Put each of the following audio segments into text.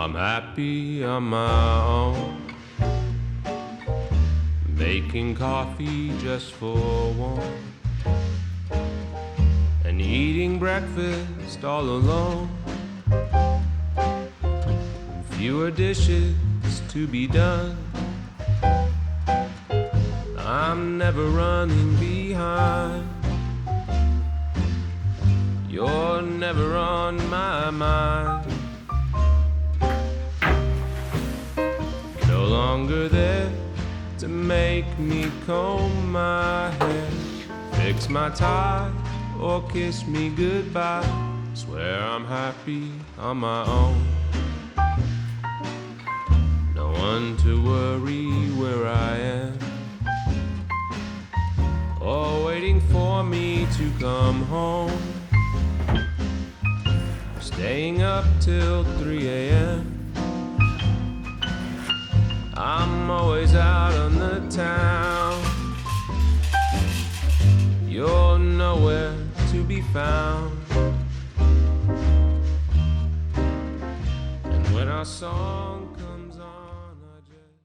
I'm happy on my own, making coffee just for one, and eating breakfast all alone. Fewer dishes to be done. I'm never running behind. You're never on my mind. No longer there to make me comb my hair, fix my tie, or kiss me goodbye. Swear I'm happy on my own. No one to worry where I am, or waiting for me to come home. Staying up till 3 a.m. I'm always out on the town. You're nowhere to be found. And when our song comes on, I just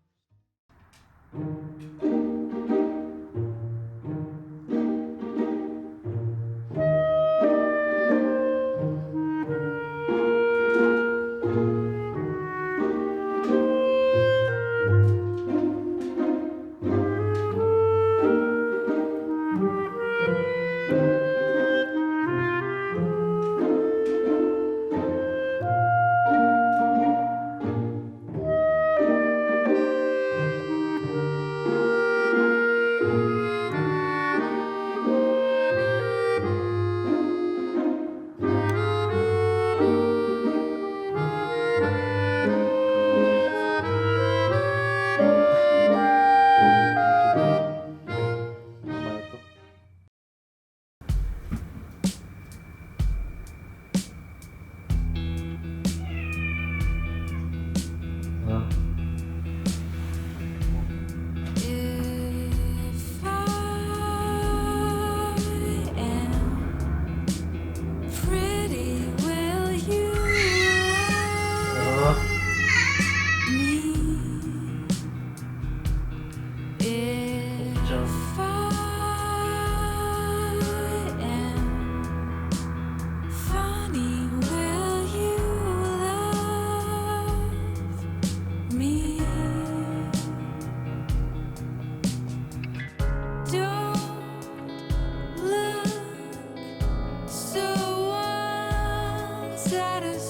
satisfied.